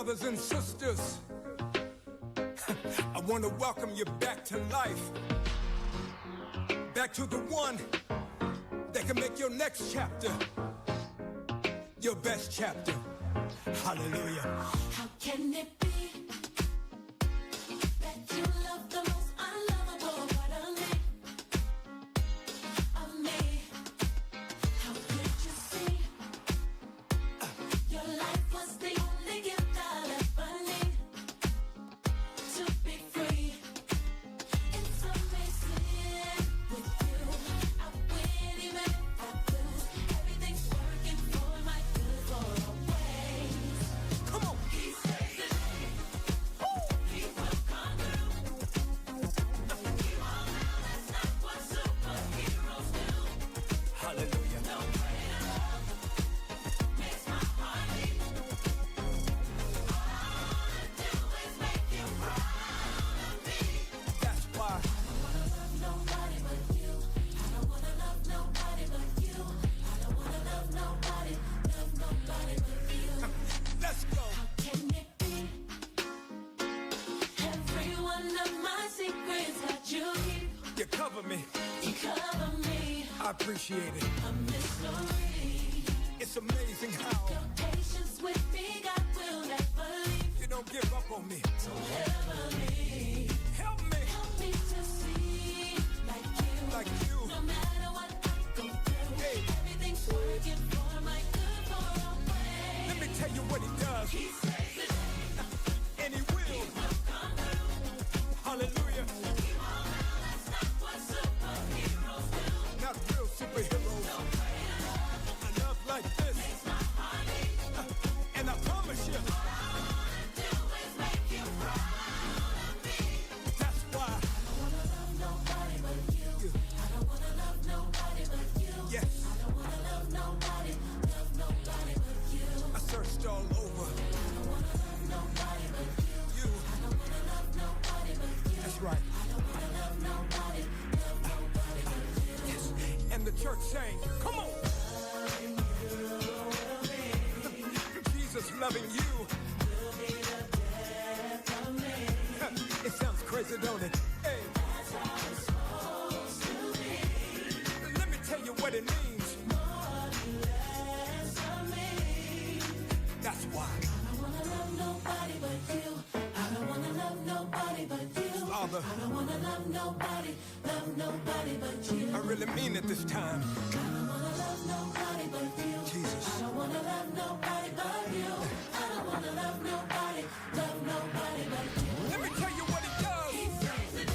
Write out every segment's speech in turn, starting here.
Brothers and sisters, I want to welcome you back to life. Back to the one that can make your next chapter your best chapter. Hallelujah. How can it be that you love the most unlovable part of me? How could you see your life was the only gift I'll ever need to be free? It's amazing with you. I win even if I lose. Everything's working for my good for always. Come on. He saves the day. He will come through. He won't now, that's not what superheroes do. Hallelujah. No greater love makes my heart beat. All I wanna do is make you proud of me. That's why. I don't wanna love nobody but you. I don't wanna love nobody but you. I don't wanna love nobody but you. Let's go. How can it be? Every one of my secrets that you keep, You cover me. you cover me. I appreciate it. A mystery. It's amazing how Your patience with me, God will never leave. you don't give up on me. Don't ever leave. Help me Help me to see like you. No matter what I go through, Hey. everything's working for my good for always. Let me tell you what he does, He saves the day. and he will. Come through. Hallelujah. He won't now, that's not what superheroes do. Not real superheroes. No greater love A love like this, makes my heart beat. and I promise you, All I wanna do is make you proud of me. that's why. I don't wanna love nobody but you. I don't wanna love nobody but you. Yes. I don't wanna love nobody but you. I searched all over I don't wanna love nobody but you. you. I don't wanna love nobody but you. That's right. I don't wanna love nobody but you. Yes. And the church sang, come on. Jesus loving you. It sounds crazy, don't it? Hey. That's how it's supposed to be. Let me tell you what it means. More and less of me. That's why. I don't wanna love nobody but you. I don't wanna love nobody but you. Father. I don't wanna love nobody but you. I really mean it this time. I don't wanna love nobody but you. Jesus. I don't wanna love nobody but you. I don't wanna love nobody but you. Let me tell you what he does. He saves the day.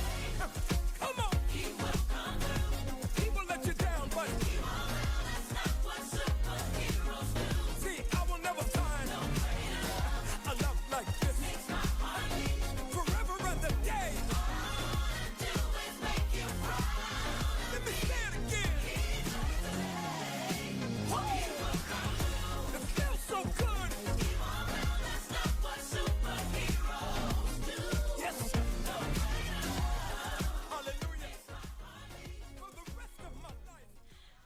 Come on. He will come through. He will let you down, but He won't now, that's not what superheroes do. see, I will never find No greater love a love like this makes my heart beat. forever and a day. All I wanna do is make you proud. Let me say it again. He saves the day. Whoa. He will come through. It feels so good. He won't now, that's not what superheroes do. Yes. No greater love Hallelujah. makes my heart beat. For the rest of my life.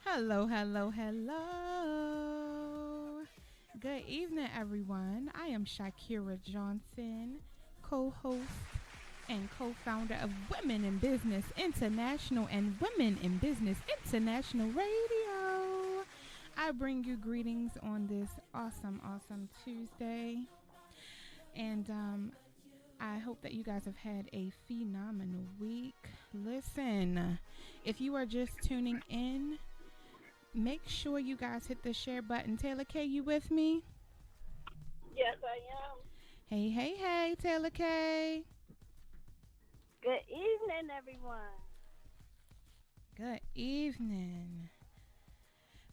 Hello, hello, hello. Good evening, everyone. I am Shakira Johnson, co-host and co-founder of Women in Business International and Women in Business International Radio. I bring you greetings on this awesome Tuesday. And I hope that you guys have had a phenomenal week. Listen, if you are just tuning in, make sure you guys hit the share button. Taylor K, you with me? Yes, I am. Hey, Taylor K. Good evening, everyone. Good evening.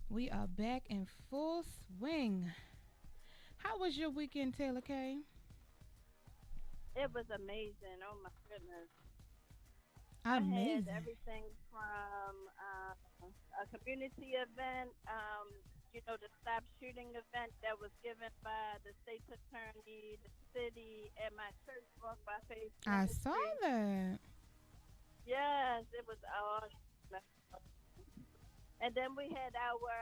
We are back in full swing. How was your weekend, Taylor K? It was amazing. Oh, my goodness. Amazing. I had everything from a community event, the stop shooting event that was given by the state's attorney, the city, and my church, Walk by Faith. I saw that. Yes, it was awesome. And then we had our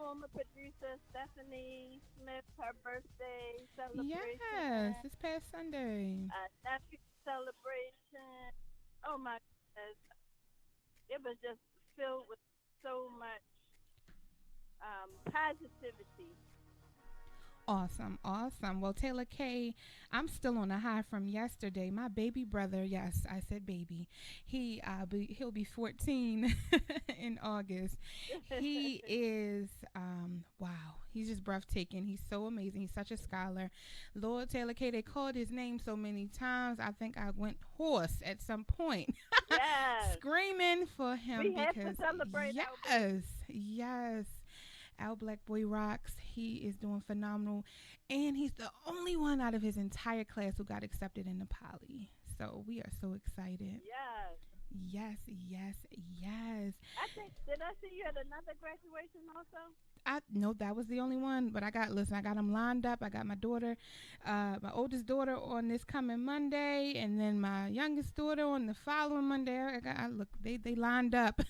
former producer Stephanie Smith, her birthday celebration, Yes, this past Sunday. nephew celebration. Oh my goodness, it was just filled with so much positivity. Awesome, awesome. Well, Taylor K, I'm still on a high from yesterday. My baby brother, yes, I said baby. He'll be 14 in August. He is wow. He's just breathtaking. He's so amazing. He's such a scholar. Lord Taylor K, they called his name so many times. I think I went hoarse at some point. Yes, Screaming for him we have to because celebrate. yes, yes. Our Black Boy rocks. He is doing phenomenal. And he's the only one out of his entire class who got accepted in the poly. So we are so excited. Yes. Yes, yes, yes. I think, did I see you at another graduation also? I no, that was the only one. But I got them lined up. I got my daughter, my oldest daughter on this coming Monday, and then my youngest daughter on the following Monday. They lined up.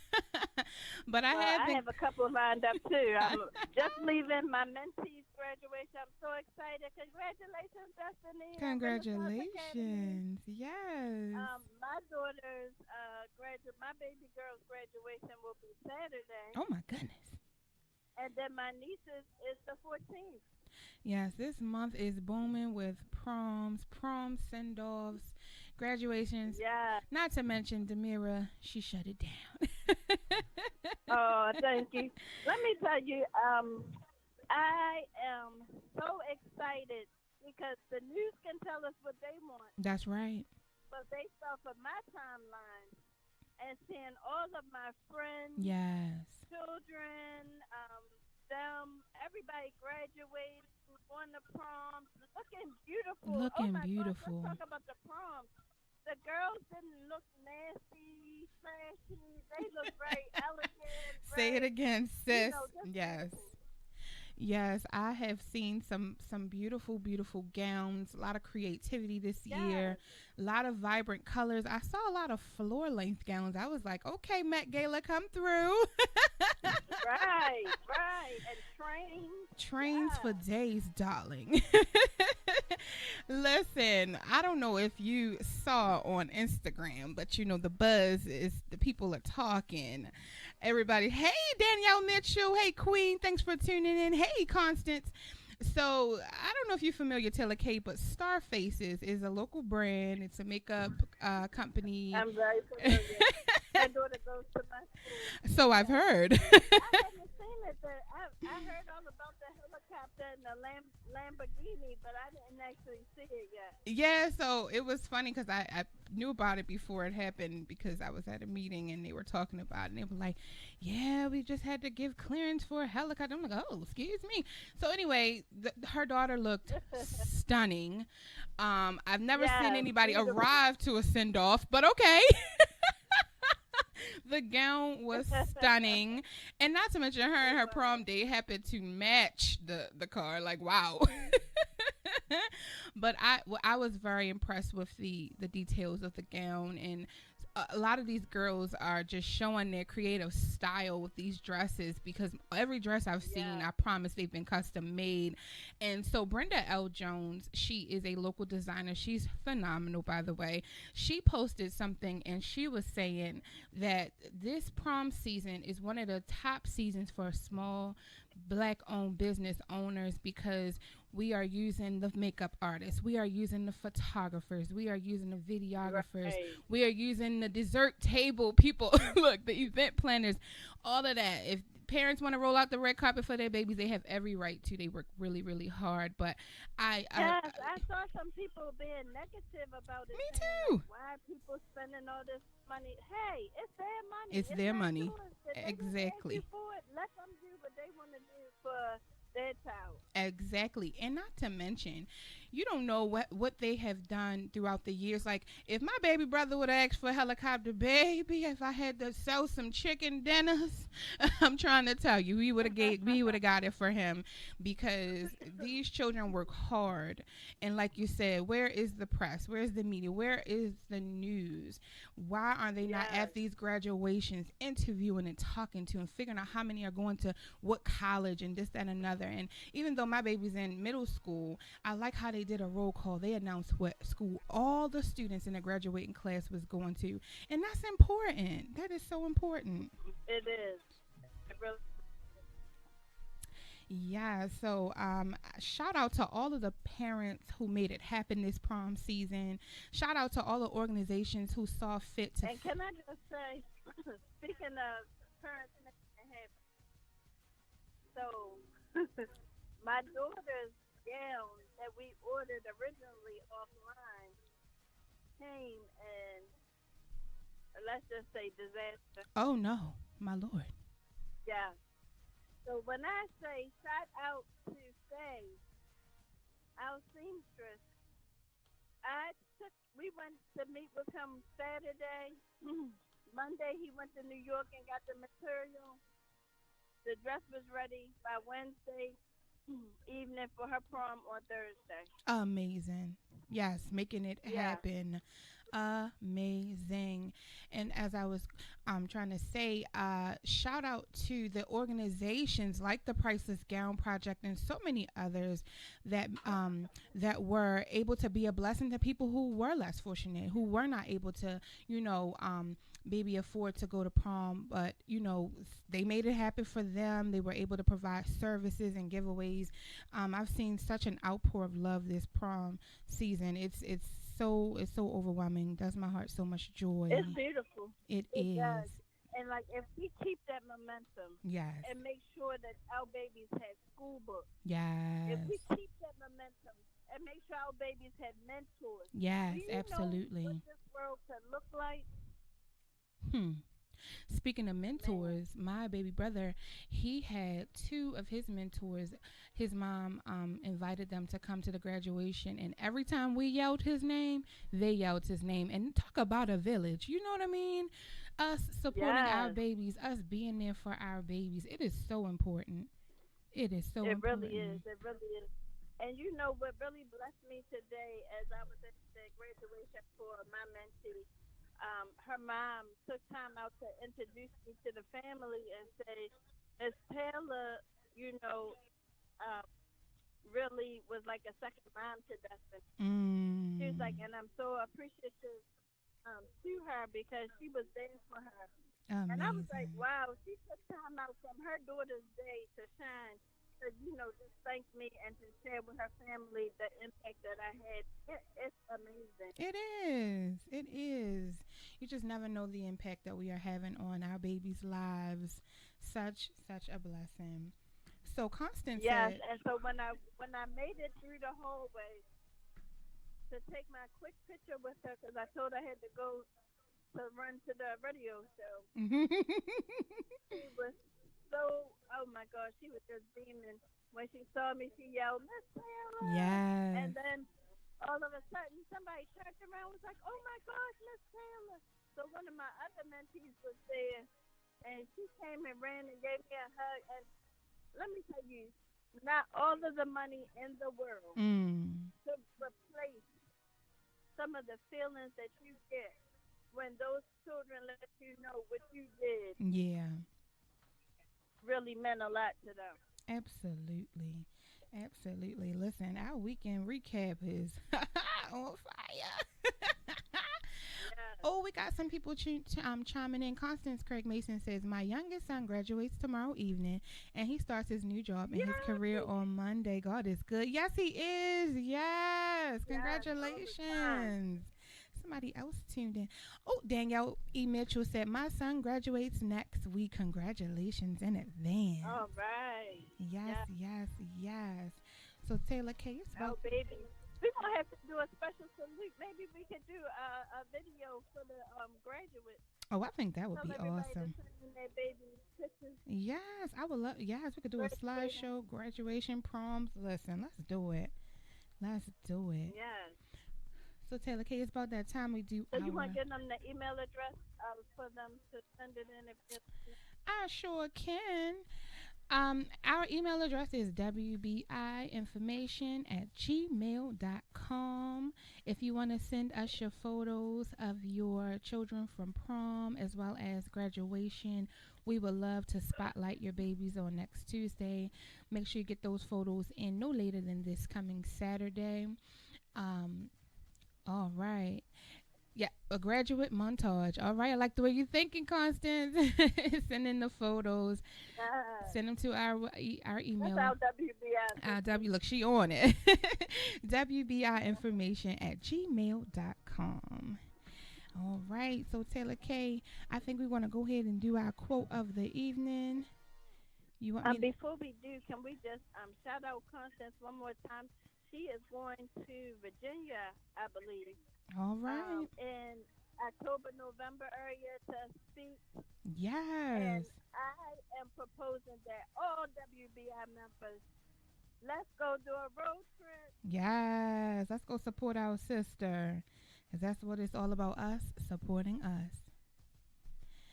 But I have a couple lined up too. I'm just leaving my mentee's graduation. I'm so excited. Congratulations, Destiny. Congratulations. Yes. My daughter's my baby girl's graduation will be Saturday. Oh my goodness. And then my niece's is the 14th. Yes, this month is booming with proms, send-offs, graduations. Yeah. Not to mention Demira, she shut it down. Oh, thank you. Let me tell you, I am so excited because the news can tell us what they want. That's right. But based off of my timeline and seeing all of my friends, Yes. children, everybody graduating on the proms, looking beautiful. Looking oh my beautiful. Gosh, let's talk about the proms. The girls didn't look nasty, trashy. They look very elegant. Say it again, sis. Just Yes. beautiful. Yes, I have seen some beautiful, beautiful gowns, a lot of creativity this year, a lot of vibrant colors. I saw a lot of floor length gowns. I was like, okay, Met Gala, come through. Right. And Trains for days, darling. Listen, I don't know if you saw on Instagram, but the buzz is the people are talking. Everybody, hey, Danielle Mitchell. Hey, Queen. Thanks for tuning in. Hey, Constance. So, I don't know if you're familiar, Taylor K, but Star Faces is a local brand. It's a makeup company. I'm very familiar. My daughter goes to my school. So I've heard. I haven't seen it, but I heard all about the helicopter and the Lamborghini, but I didn't actually see it yet. Yeah, so it was funny because I knew about it before it happened because I was at a meeting and they were talking about it. And they were like, yeah, we just had to give clearance for a helicopter. I'm like, oh, excuse me. So anyway, her daughter looked stunning. I've never seen anybody arrive to a send-off, but okay. The gown was stunning, and not to mention her and her prom date happened to match the car. Like, wow. But I was very impressed with the details of the gown, and a lot of these girls are just showing their creative style with these dresses because every dress I've seen, I promise they've been custom made. And so Brenda L. Jones, she is a local designer. She's phenomenal, by the way. She posted something and she was saying that this prom season is one of the top seasons for small Black-owned business owners because we are using the makeup artists, we are using the photographers, we are using the videographers, we are using the dessert table people, look, the event planners, all of that. If parents want to roll out the red carpet for their babies, they have every right to. They work really, really hard. But I saw some people being negative about it. Me too. Like, why are people spending all this money? Hey, it's their money. It's their money. Exactly. Let them do what they want to do for their child. Exactly. And not to mention, you don't know what they have done throughout the years. Like if my baby brother would have asked for a helicopter, baby, if I had to sell some chicken dinners, I'm trying to tell you, we would have got it for him, because these children work hard. And like you said, where is the press? Where is the media? Where is the news? Why are they not Yes. at these graduations interviewing and talking to and figuring out how many are going to what college and this, that, and another? And even though my baby's in middle school, I like how they did a roll call. They announced what school all the students in the graduating class was going to. And that's important. That is so important. It is. It really. Yeah, so shout out to all of the parents who made it happen this prom season. Shout out to all the organizations who saw fit to. And can I just say, speaking of parents and have, so my daughter's gown that we ordered originally offline came and let's just say disaster. Oh no, my lord. Yeah. So when I say shout out to Faye, our seamstress, we went to meet with him Saturday. Monday he went to New York and got the material. The dress was ready by Wednesday evening for her prom on Thursday. Amazing. Yes, making it Yeah. happen. Amazing. And as I was trying to say, shout out to the organizations like the Priceless Gown Project and so many others that were able to be a blessing to people who were less fortunate, who were not able to, maybe afford to go to prom, but they made it happen for them. They were able to provide services and giveaways. I've seen such an outpour of love this prom season. It's so overwhelming. Does my heart so much joy. It's beautiful. It It is. does. And like if we keep that momentum Yes. and make sure that our babies have school books, Yes. if we keep that momentum and make sure our babies have mentors, Yes, do you absolutely. know what this world could look like? Speaking of mentors, my baby brother, he had two of his mentors. His mom invited them to come to the graduation, and every time we yelled his name, they yelled his name. And talk about a village. You know what I mean? Us supporting our Yes. babies, us being there for our babies. It is so important. It is so It important. really is. It really is. And you know what really blessed me today as I was at the graduation for my mentee, her mom took time out to introduce me to the family and say, Miss Taylor, really was like a second mom to Dustin. She was like, and I'm so appreciative to her because she was there for her. Amazing. And I was like, wow, she took time out from her daughter's day to shine to, just thank me and to share with her family the impact that I had. It's amazing. It is. It is. You just never know the impact that we are having on our babies' lives. Such a blessing. So Constance Yes, said, and so when I made it through the hallway to take my quick picture with her, because I told her I had to go to run to the radio show. She was so, oh my gosh, she was just beaming. When she saw me, she yelled, Miss Taylor. yes. And then all of a sudden, somebody turned around and was like, oh my gosh, Miss Taylor. So one of my other mentees was there, and she came and ran and gave me a hug. And let me tell you, not all of the money in the world to replace some of the feelings that you get when those children let you know what you did Yeah. really meant a lot to them. Absolutely. Absolutely. Listen, our weekend recap is on fire. Oh, we got some people chiming in. Constance Craig Mason says, my youngest son graduates tomorrow evening, and he starts his new job in his career on Monday. God is good. Yes, he is. Yes. Congratulations. Somebody else tuned in. Oh, Danielle E. Mitchell said, my son graduates next week. Congratulations in advance. All right. Yes. So Taylor Case. Oh, baby. We're going to have to do a special salute. Maybe we could do a video for the graduates. Oh, I think that would Tell be everybody awesome. to send in their baby pictures. Yes, I would love. Yes, we could do a slideshow, graduation, proms. Listen, let's do it. Let's do it. Yes. So Taylor K, it's about that time we do So you want our. to give them the email address for them to send it in if it's I sure can. Our email address is wbiinformation at gmail.com. If you want to send us your photos of your children from prom as well as graduation, we would love to spotlight your babies on next Tuesday. Make sure you get those photos in no later than this coming Saturday. Um, all right. Yeah, a graduate montage. All right, I like the way you're thinking, Constance. Send in the photos. Send them to our That's email. our WBS. Look, she on it. WBIinformation at gmail.com. All right, so Taylor K, I think we want to go ahead and do our quote of the evening. You want me to? Before we do, can we just shout out Constance one more time? She is going to Virginia, I believe, All right. in October, November area to speak. Yes. And I am proposing that all WBI members, let's go do a road trip. Yes. Let's go support our sister. Because that's what it's all about, us supporting us.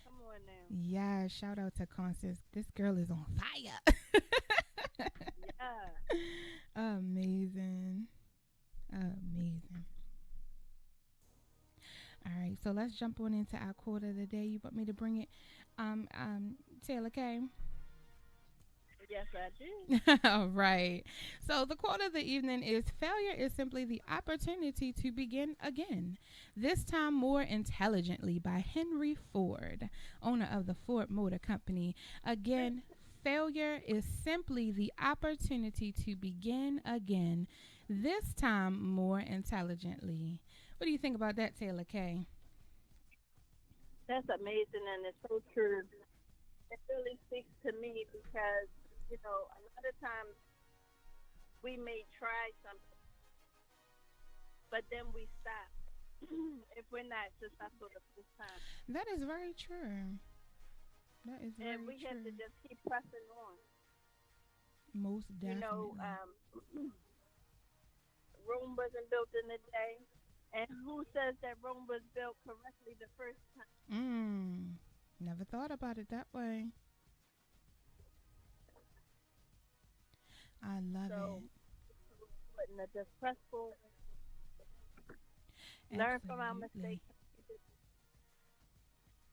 Come on now. Yeah, shout out to Constance. This girl is on fire. Yeah. Amazing. Amazing. All right, so let's jump on into our quote of the day. You want me to bring it, Taylor K? Yes, I do. All right. So the quote of the evening is: failure is simply the opportunity to begin again, this time more intelligently, by Henry Ford, owner of the Ford Motor Company. Again, failure is simply the opportunity to begin again, this time more intelligently. What do you think about that, Taylor K? That's amazing and it's so true. It really speaks to me because, a lot of times we may try something, but then we stop if we're not successful the first time. That is very true. That is very And we have to true. just keep pressing on. Most definitely. Rome wasn't built in a day. And who says that Rome was built correctly the first time? Never thought about it that way. I love So, it. just press forward, learn from our Absolutely. mistakes.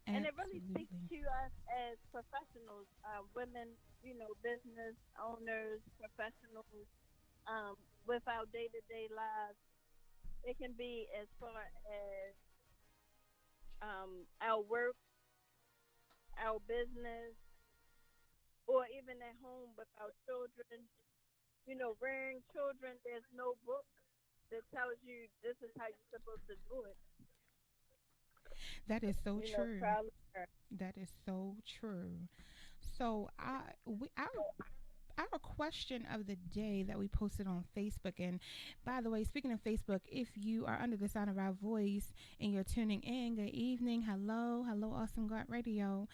And it really speaks to us as professionals, women, business owners, professionals, with our day-to-day lives. It can be as far as our work, our business, or even at home with our children. Rearing children, there's no book that tells you this is how you're supposed to do it. That is so true. Trial and error. That is so true. So our question of the day that we posted on Facebook, and by the way, speaking of Facebook, if you are under the sound of our voice and you're tuning in, good evening, hello, Awesome God Radio.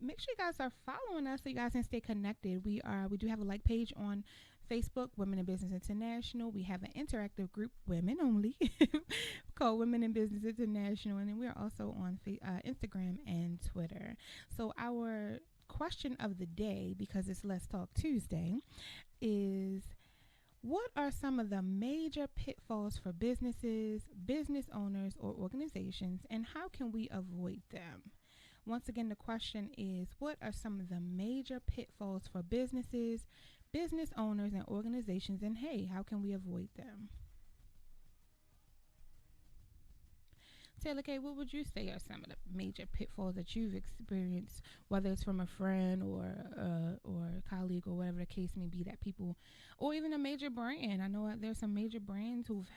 Make sure you guys are following us so you guys can stay connected. We do have a like page on Facebook, Women in Business International. We have an interactive group, women only, called Women in Business International, and then we are also on Instagram and Twitter. So our question of the day, because it's Let's Talk Tuesday, is: what are some of the major pitfalls for businesses, business owners, or organizations, and how can we avoid them? Once again, the question is: what are some of the major pitfalls for businesses, business owners, and organizations, and hey, how can we avoid them? Taylor K, what would you say are some of the major pitfalls that you've experienced, whether it's from a friend or a colleague or whatever the case may be, that people, or even a major brand? I know there's some major brands who've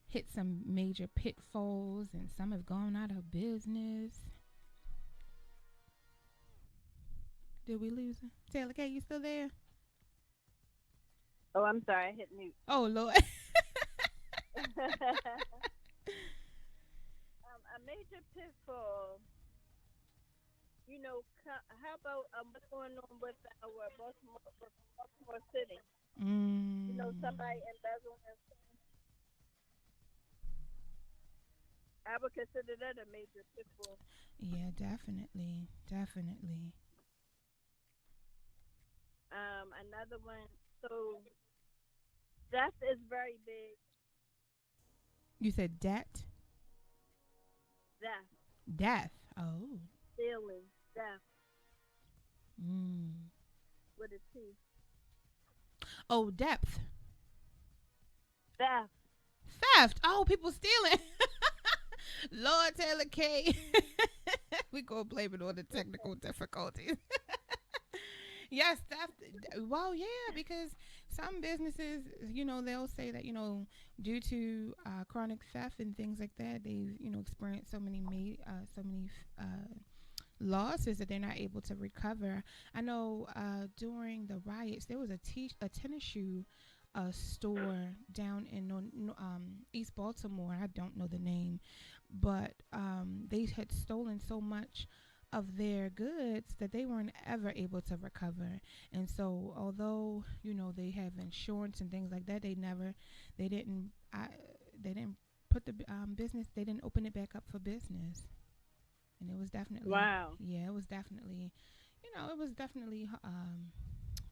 hit some major pitfalls, and some have gone out of business. Did we lose her? Taylor K, you still there? Oh, I'm sorry, I hit mute. Oh, Lord. A major pitfall. How about what's going on with our Baltimore City? Mm. Somebody embezzling. I would consider that a major pitfall. Yeah, definitely. Definitely. Another one. So theft is very big. You said debt? Theft, Death. Oh. stealing, theft Mm. with a T. Oh, depth. Theft. Theft. Oh, people stealing. Lord Taylor K. We go blame it on the technical difficulties. Yes, theft. Well, yeah, because some businesses, they'll say that, due to chronic theft and things like that, they've, experienced so many losses that they're not able to recover. I know during the riots, there was a tennis shoe store down in East Baltimore. I don't know the name, but they had stolen so much of their goods that they weren't ever able to recover. And so although they have insurance and things like that, they didn't put the business, they didn't open it back up for business. And it was definitely it was definitely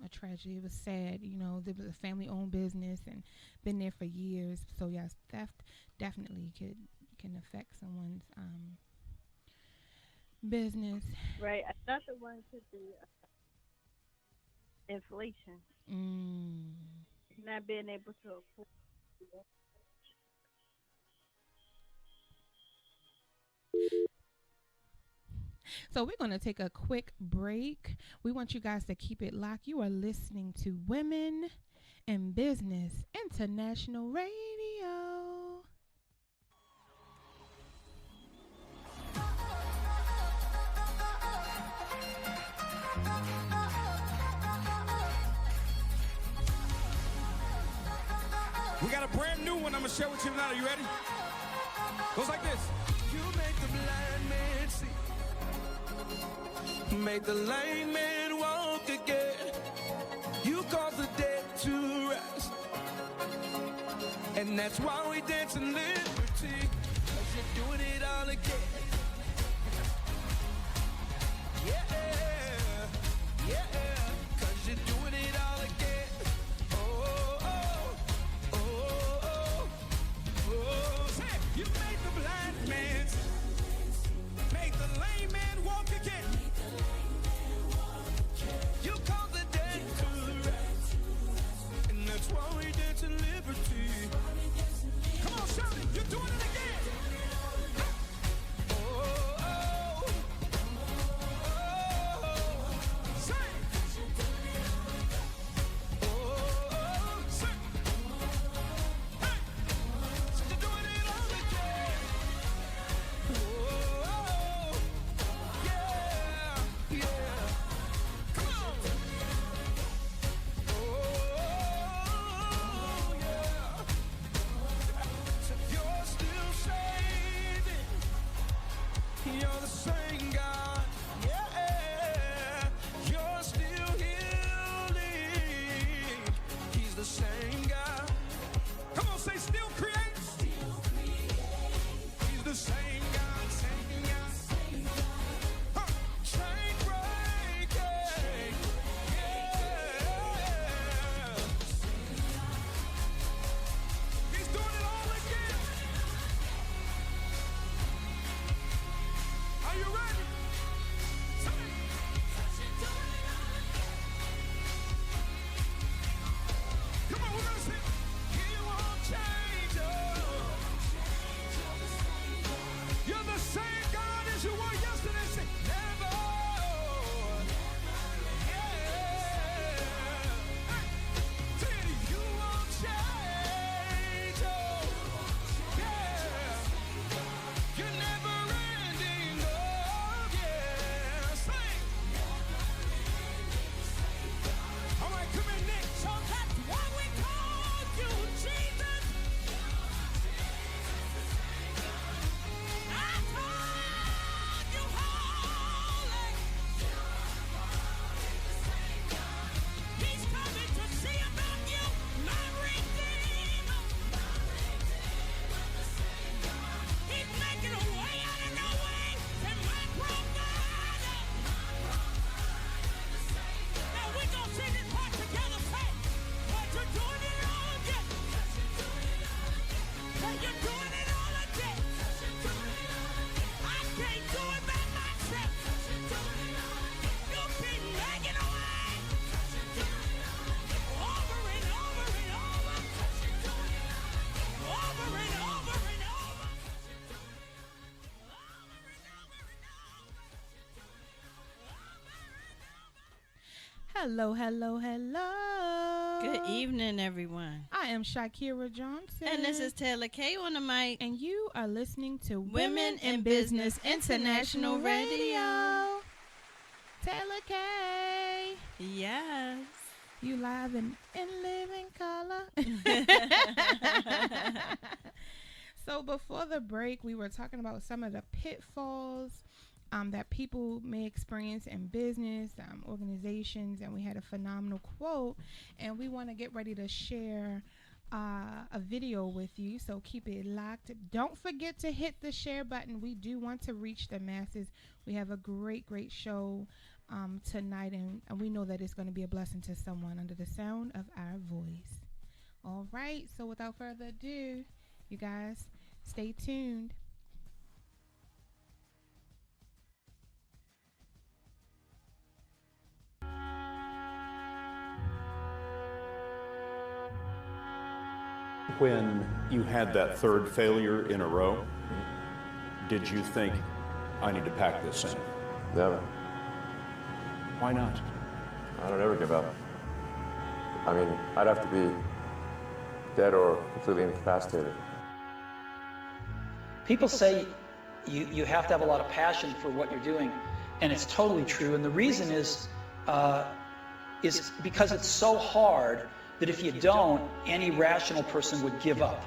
a tragedy. It was sad. There was a family owned business and been there for years. So yes, theft definitely can affect someone's business. Right. Another one could be inflation. Not being able to afford. So we're going to take a quick break. We want you guys to keep it locked. You are listening to Women in Business International Radio. We got a brand new one I'm going to share with you tonight. Are you ready? Goes like this. You make the blind man see. Make the lame man walk again. You cause the dead to rise. And that's why we dance in liberty. Cause you're doing it all again. Yeah, yeah. Cause you're doing it all again. Oh, oh, oh, oh, oh. Say, you made the blind man see. Make the lame man walk again. You call the dead to rest. And that's why we dance in liberty. Come on, shout it. You're doing it again. Oh, oh, oh, Hello, hello, hello. Good evening, everyone. I am Shakira Johnson. And this is Taylor Kay on the mic. And you are listening to Women in Business International Radio. Taylor Kay. Yes. You live in living color. So before the break, we were talking about some of the pitfalls that people may experience in business, organizations, and we had a phenomenal quote, and we want to get ready to share a video with you, so keep it locked. Don't forget to hit the share button. We do want to reach the masses. We have a great show tonight, and we know that it's going to be a blessing to someone under the sound of our voice. All right, so without further ado, you guys, stay tuned. When you had that third failure in a row, did you think, I need to pack this in? Never. Why not? I don't ever give up. I mean, I'd have to be dead or completely incapacitated. People say you have to have a lot of passion for what you're doing, and it's totally true. And the reason is because it's so hard that if you don't, any rational person would give up.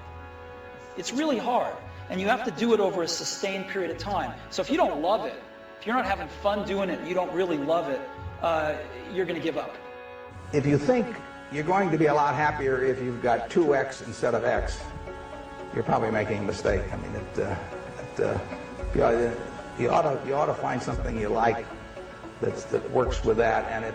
It's really hard, and you have to do it over a sustained period of time. So if you don't love it, if you're not having fun doing it, you don't really love it, you're going to give up. If you think you're going to be a lot happier if you've got 2X instead of X, you're probably making a mistake. I mean, you ought to find something you like that works with that,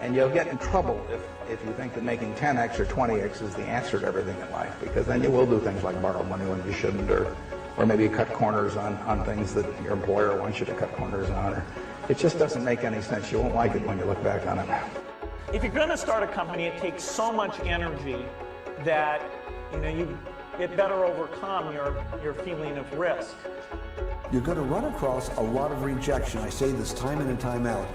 and you'll get in trouble if you think that making 10X or 20X is the answer to everything in life, because then you will do things like borrow money when you shouldn't, or maybe cut corners on things that your employer wants you to cut corners on. Or it just doesn't make any sense. You won't like it when you look back on it. If you're going to start a company, it takes so much energy that it better overcome your feeling of risk. You're going to run across a lot of rejection. I say this time in and time out.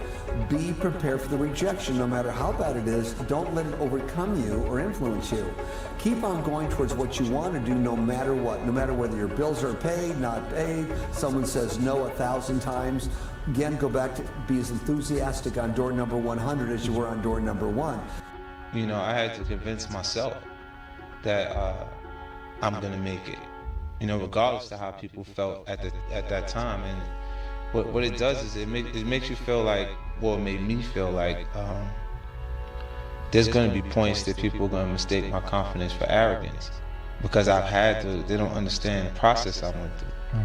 Be prepared for the rejection, no matter how bad it is. Don't let it overcome you or influence you. Keep on going towards what you want to do, no matter what. No matter whether your bills are paid, not paid, someone says no 1,000 times. Again, go back to be as enthusiastic on door number 100 as you were on door number 1. I had to convince myself that I'm going to make it. Regardless of how people felt at that time. And what it does is it makes you feel like, well, it made me feel like there's going to be points that people are going to mistake my confidence for arrogance, because they don't understand the process I went through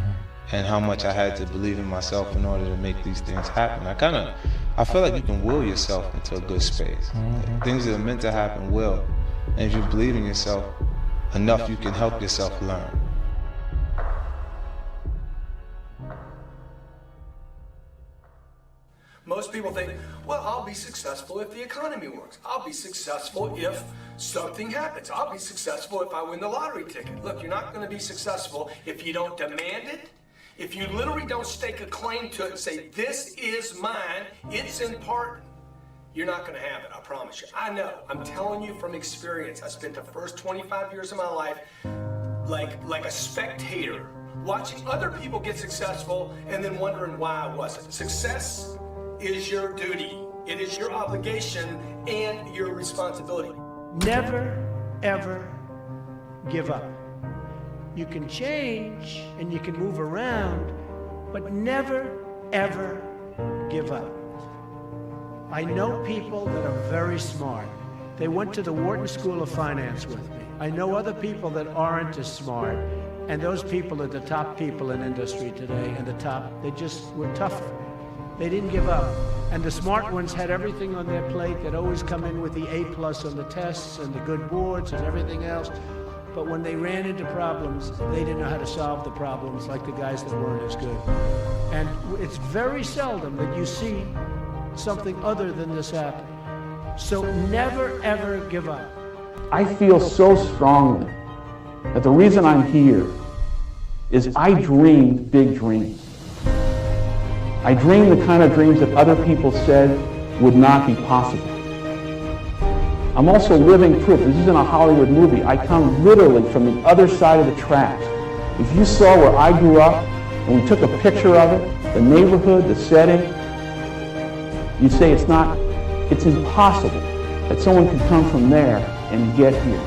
and how much I had to believe in myself in order to make these things happen. I feel like you can will yourself into a good space. Things that are meant to happen will, and if you believe in yourself enough, you can help yourself learn. Most people think, well, I'll be successful if the economy works. I'll be successful if something happens. I'll be successful if I win the lottery ticket. Look, you're not going to be successful if you don't demand it. If you literally don't stake a claim to it and say, this is mine, it's important, you're not going to have it, I promise you. I know. I'm telling you from experience. I spent the first 25 years of my life like a spectator, watching other people get successful and then wondering why I wasn't. Success is your duty. It is your obligation and your responsibility. Never, ever give up. You can change and you can move around, but never, ever give up. I know people that are very smart. They went to the Wharton School of Finance with me. I know other people that aren't as smart, and those people are the top people in industry today, and they just were tougher. They didn't give up. And the smart ones had everything on their plate. They'd always come in with the A+ on the tests and the good boards and everything else. But when they ran into problems, they didn't know how to solve the problems like the guys that weren't as good. And it's very seldom that you see something other than this happen. So never, ever give up. I feel so strongly that the reason I'm here is I dreamed big dreams. I dreamed the kind of dreams that other people said would not be possible. I'm also living proof. This isn't a Hollywood movie. I come literally from the other side of the tracks. If you saw where I grew up and we took a picture of it, the neighborhood, the setting, you'd say it's impossible that someone could come from there and get here.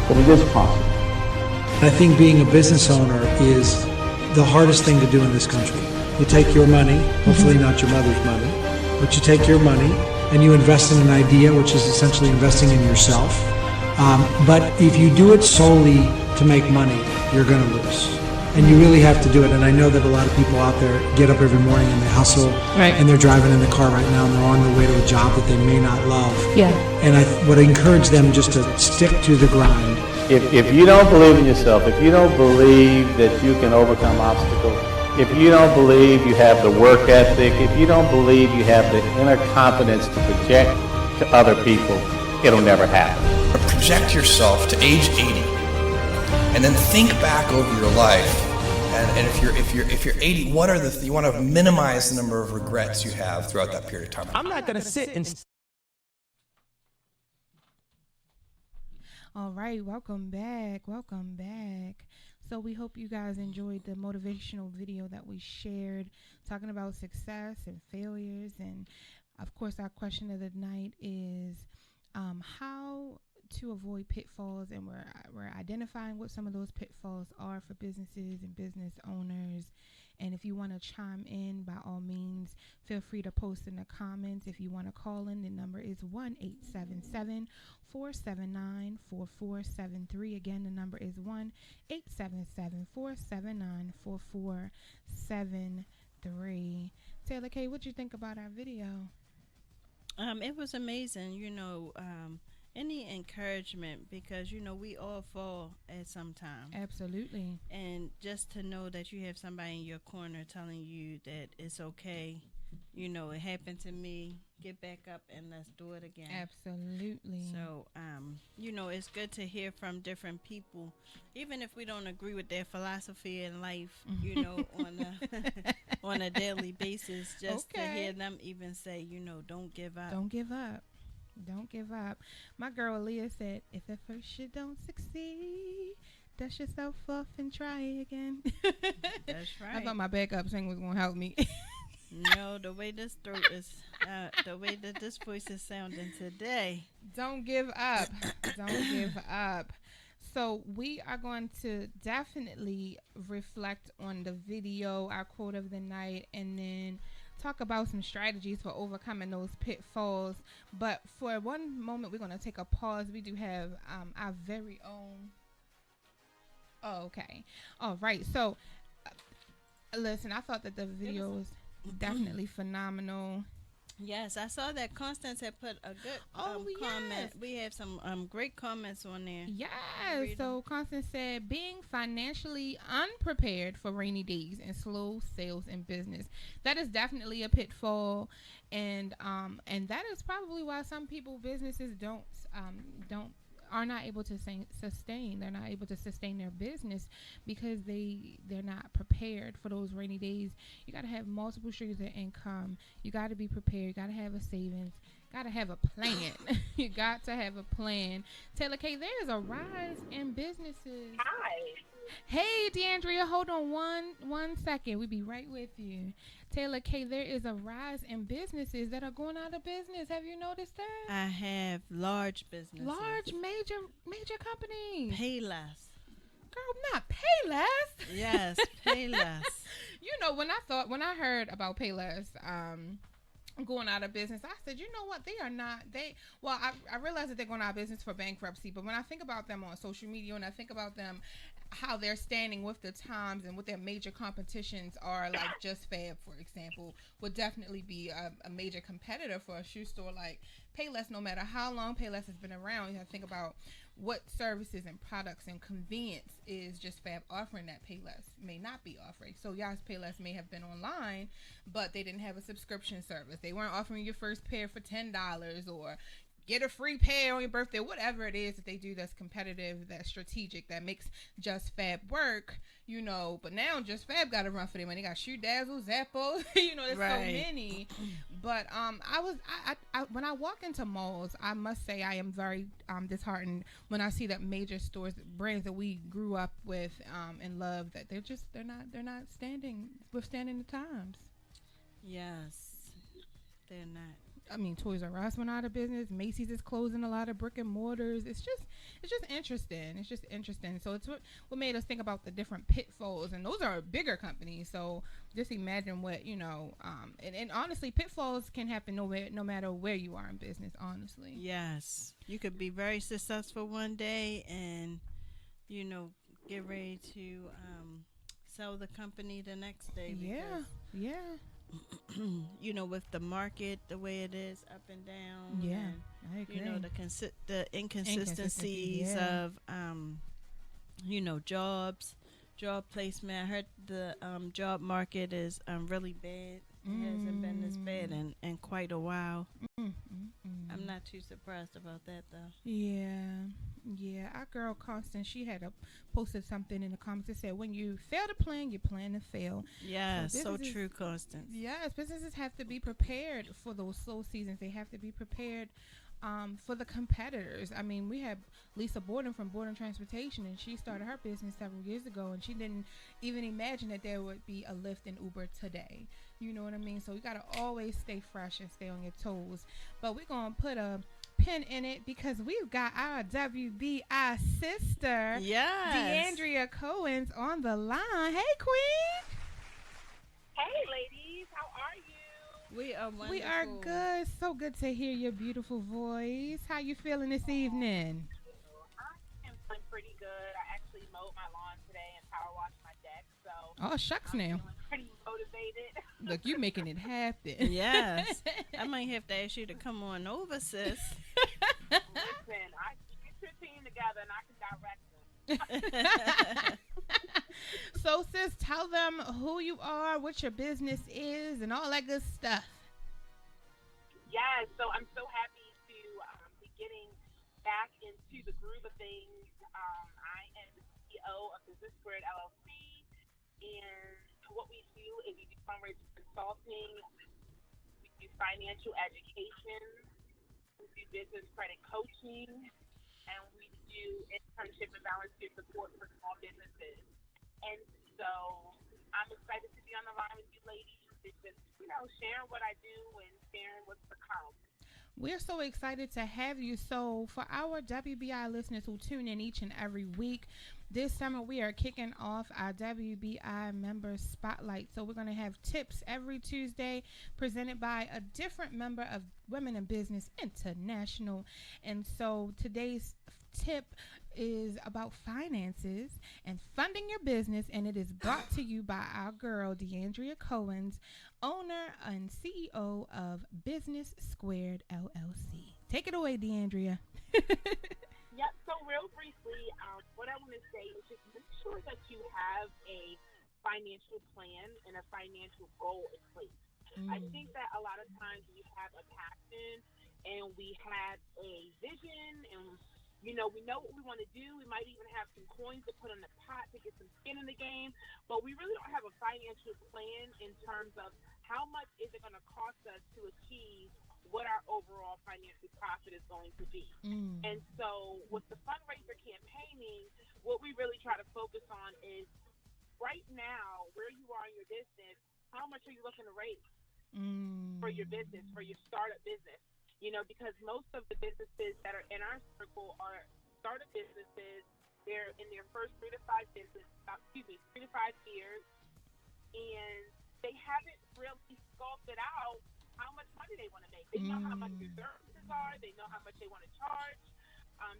But it is possible. I think being a business owner is the hardest thing to do in this country. You take your money, hopefully not your mother's money, but you take your money and you invest in an idea, which is essentially investing in yourself. But if you do it solely to make money, you're going to lose. And you really have to do it. And I know that a lot of people out there get up every morning and they hustle, Right. and they're driving in the car right now and they're on their way to a job that they may not love. Yeah. And I would encourage them just to stick to the grind. If you don't believe in yourself, if you don't believe that you can overcome obstacles, if you don't believe you have the work ethic, if you don't believe you have the inner confidence to project to other people, it'll never happen. Project yourself to age 80, and then think back over your life. And if you're 80, what are you want to minimize the number of regrets you have throughout that period of time. I'm not going to sit and. All right, welcome back. Welcome back. So we hope you guys enjoyed the motivational video that we shared talking about success and failures. And of course, our question of the night is how to avoid pitfalls, and we're identifying what some of those pitfalls are for businesses and business owners. And if you want to chime in, by all means, feel free to post in the comments. If you want to call in, the number is 1-877-479-4473. Again, the number is 1-877-479-4473. Taylor K., what'd you think about our video? It was amazing, any encouragement, because we all fall at some time. Absolutely. And just to know that you have somebody in your corner telling you that it's okay, it happened to me, get back up and let's do it again. Absolutely. So it's good to hear from different people, even if we don't agree with their philosophy in life, on a daily basis, just to hear them even say, don't give up. Don't give up. Don't give up. My girl Aaliyah said, if at first you don't succeed, dust yourself off and try again. That's right. I thought my backup sing was going to help me. No, the way this throat is, the way that this voice is sounding today. Don't give up. Don't give up. So we are going to definitely reflect on the video, our quote of the night, and then talk about some strategies for overcoming those pitfalls. But for one moment, we're going to take a pause. We do have our very own. Oh, okay. All right. So, listen, I thought that the video was definitely phenomenal. Yes, I saw that Constance had put a good comment. We have some great comments on there. Yes. So Constance said, being financially unprepared for rainy days and slow sales in business. That is definitely a pitfall, and that is probably why some businesses are not able to sustain. They're not able to sustain their business because they're not prepared for those rainy days. You got to have multiple streams of income. You got to be prepared. You got to have a savings. Got to have a plan. You got to have a plan. Taylor K., there is a rise in businesses. Hi. Hey, DeAndrea, hold on one second. We'll be right with you. Taylor K., there is a rise in businesses that are going out of business. Have you noticed that? I have large businesses. Large, major companies. Pay less. Girl, not Payless. Yes, Payless. When I heard about Payless, going out of business, I said, you know what, I realize that they're going out of business for bankruptcy, but when I think about them on social media, and I think about them, how they're standing with the times and what their major competitions are, like Just Fab, for example, would definitely be a major competitor for a shoe store like Payless. No matter how long Payless has been around, you have to think about what services and products and convenience is Just Fab offering that Payless may not be offering. So yes, Payless may have been online, but they didn't have a subscription service. They weren't offering your first pair for $10 or get a free pair on your birthday, whatever it is that they do that's competitive, that's strategic, that makes Just Fab work, you know. But now Just Fab got to run for them, and they got Shoe Dazzle, Zappo, you know, there's so many. But I when I walk into malls, I must say I am very disheartened when I see that major stores, brands that we grew up with and love, that they're not withstanding the times. Yes, they're not. I mean, Toys R Us went out of business. Macy's is closing a lot of brick and mortars. It's just interesting. It's just interesting. So it's what made us think about the different pitfalls, and those are bigger companies. So just imagine what, you know. And honestly, pitfalls can happen no matter where you are in business. Honestly. Yes, you could be very successful one day, and you know, get ready to sell the company the next day. Yeah. You know, with the market the way it is, up and down. Yeah, and, I agree. You know, the inconsistencies of you know, job placement. I heard the job market is really bad. It hasn't been this bad in quite a while. I'm not too surprised about that though. Yeah, our girl Constance, she had posted something in the comments that said, when you fail to plan, you plan to fail. Yeah, so true, Constance. Yes, businesses have to be prepared for those slow seasons. They have to be prepared for the competitors. I mean, we have Lisa Borden from Borden Transportation, and she started her business several years ago, and she didn't even imagine that there would be a Lyft and Uber today. You know what I mean? So you got to always stay fresh and stay on your toes. But we're going to put a pin in it because we've got our WBI sister, DeAndrea Cohens, on the line. Hey, Queen. Hey, ladies. How are you? We are wonderful. We are good. So good to hear your beautiful voice. How you feeling this evening? I am feeling pretty good. I actually mowed my lawn today and power washed my deck, so Oh, shucks I'm now. feeling pretty motivated. Look, you making it happen. Yes. I might have to ask you to come on over, sis. Listen, get your team together and I can direct them. So, sis, tell them who you are, what your business is, and all that good stuff. Yes, so I'm so happy to be getting back into the groove of things. I am the CEO of Business Squared LLC, and what we do is we do fundraising consulting, we do financial education, we do business credit coaching, and we do internship and volunteer support for small businesses. And so I'm excited to be on the line with you ladies, and just, you know, sharing what I do and sharing what's to come. We're so excited to have you. So for our WBI listeners who tune in each and every week, this summer we are kicking off our WBI member spotlight. So we're going to have tips every Tuesday presented by a different member of Women in Business International. And so today's tip is about finances and funding your business, and it is brought to you by our girl DeAndrea Cohens, owner and CEO of Business Squared LLC. Take it away, DeAndrea. Yep, so real briefly, what I want to say is just make sure that you have a financial plan and a financial goal in place. I think that a lot of times we have a passion and we have a vision, and you know what we want to do. We might even have some coins to put in the pot to get some skin in the game, but we really don't have a financial plan in terms of how much is it going to cost us to achieve what our overall financial profit is going to be. And so with the fundraiser campaigning, what we really try to focus on is right now, where you are in your business, how much are you looking to raise for your business, for your startup business? You know, because most of the businesses that are in our circle are startup businesses. They're in their first 3 to 5 years, and they haven't really sculpted out how much money they want to make. They know how much their services are. They know how much they want to charge.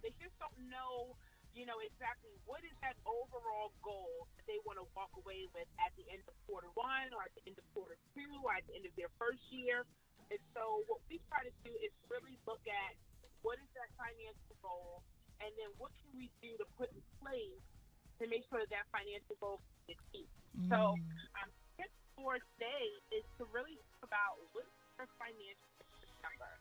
They just don't know, you know, exactly what is that overall goal that they want to walk away with at the end of quarter one, or at the end of quarter two, or at the end of their first year. And so what we try to do is really look at what is that financial goal, and then what can we do to put in place to make sure that financial goal is achieved. So tip for today is to really think about what's your financial number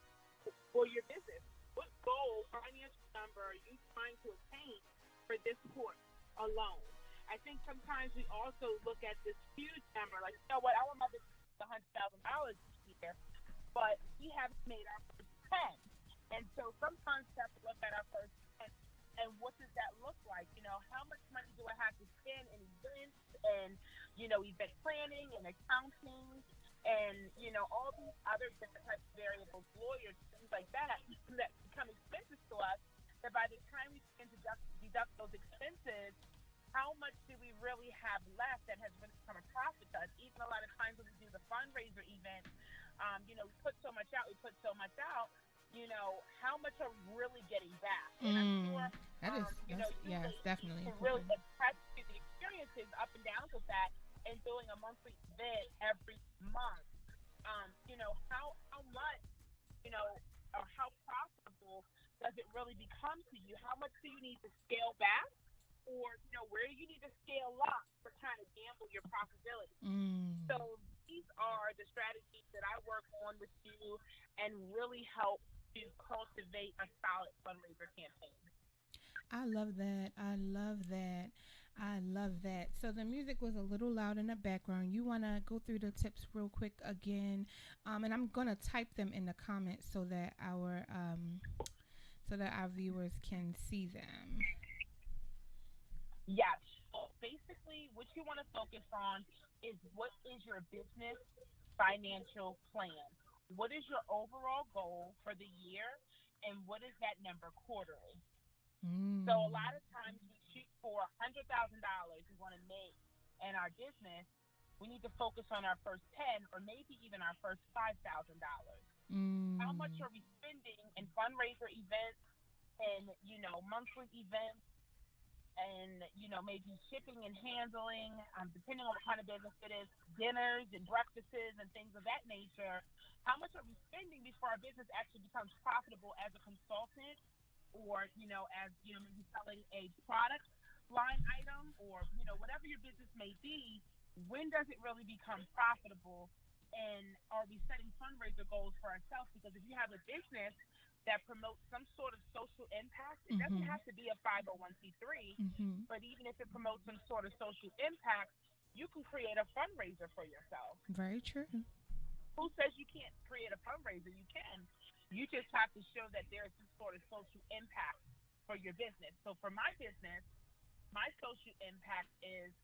for your business. What goal, financial number are you trying to attain for this quarter alone? I think sometimes we also look at this huge number, like, you know what, I want my business to $100,000 this year, but we haven't made our first 10. And so sometimes we have to look at our first 10, and what does that look like? You know, how much money do I have to spend in events and, you know, event planning and accounting and, you know, all these other different types of variables, lawyers, things like that become expenses to us, that by the time we can deduct those expenses, how much do we really have left that has really become a profit to us? Even a lot of times when we do the fundraiser event, you know, we put so much out, you know, how much are we really getting back? And I'm sure, definitely can really attach to the experiences up and downs of that and doing a monthly event every month. You know, how much, you know, or how profitable does it really become to you? How much do you need to scale back? Or, you know, where do you need to scale up to kind of gamble your profitability? So these are the strategies that I work on with you and really help to cultivate a solid fundraiser campaign. I love that. So the music was a little loud in the background. You want to go through the tips real quick again, and I'm going to type them in the comments so that our viewers can see them. Yes. So basically, what you want to focus on is what is your business financial plan? What is your overall goal for the year, and what is that number quarterly? So a lot of times we shoot for $100,000 we want to make in our business. We need to focus on our first 10 or maybe even our first $5,000. How much are we spending in fundraiser events and, you know, monthly events and, you know, maybe shipping and handling, depending on what kind of business it is, dinners and breakfasts and things of that nature. How much are we spending before our business actually becomes profitable as a consultant or, you know, as, you know, maybe selling a product line item or, you know, whatever your business may be? When does it really become profitable? And are we setting fundraiser goals for ourselves? Because if you have a business that promotes some sort of social impact, it doesn't have to be a 501c3, but even if it promotes some sort of social impact, you can create a fundraiser for yourself. Very true. Who says you can't create a fundraiser? You can. You just have to show that there is some sort of social impact for your business. So for my business, my social impact is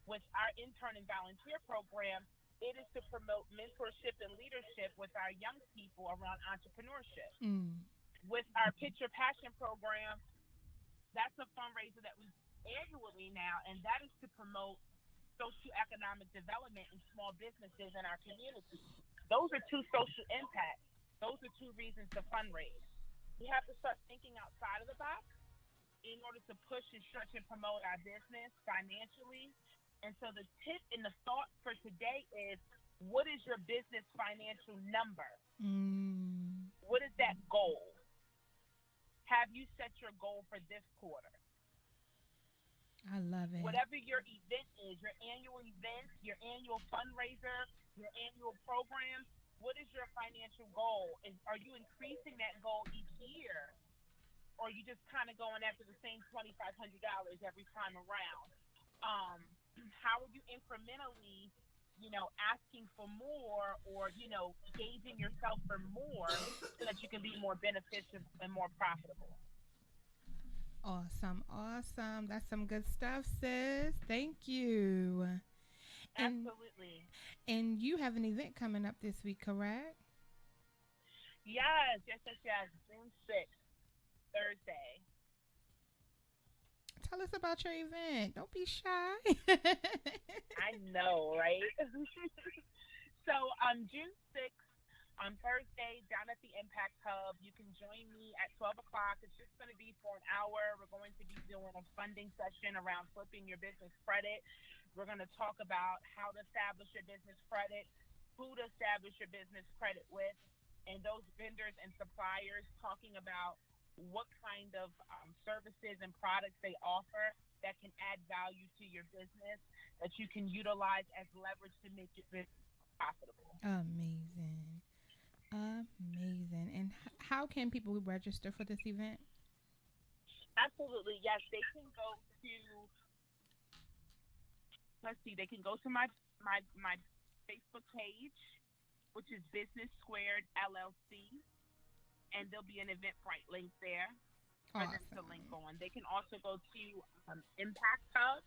with our intern and volunteer program. It is to promote mentorship and leadership with our young people around entrepreneurship. With our Pitch Your Passion program, that's a fundraiser that we annually now, and that is to promote socioeconomic development in small businesses in our community. Those are two social impacts. Those are two reasons to fundraise. We have to start thinking outside of the box in order to push and stretch and promote our business financially. And so the tip and the thought for today is, what is your business financial number? What is that goal? Have you set your goal for this quarter? I love it. Whatever your event is, your annual event, your annual fundraiser, your annual program, what is your financial goal? Are you increasing that goal each year? Or are you just kind of going after the same $2,500 every time around? How are you incrementally, you know, asking for more or, you know, gauging yourself for more so that you can be more beneficial and more profitable? Awesome. That's some good stuff, sis. Thank you. Absolutely. And you have an event coming up this week, correct? Yes. June 6th, Thursday. Tell us about your event. Don't be shy. I know, right? So on June 6th, on Thursday, down at the Impact Hub, you can join me at 12 o'clock. It's just going to be for an hour. We're going to be doing a funding session around flipping your business credit. We're going to talk about how to establish your business credit, who to establish your business credit with, and those vendors and suppliers, talking about what kind of services and products they offer that can add value to your business that you can utilize as leverage to make your business profitable. Amazing. Amazing. And how can people register for this event? Absolutely, yes. They can go to. Let's see. They can go to my Facebook page, which is Business Squared LLC, and there'll be an Eventbrite link there for them to link on. They can also go to Impact Hub.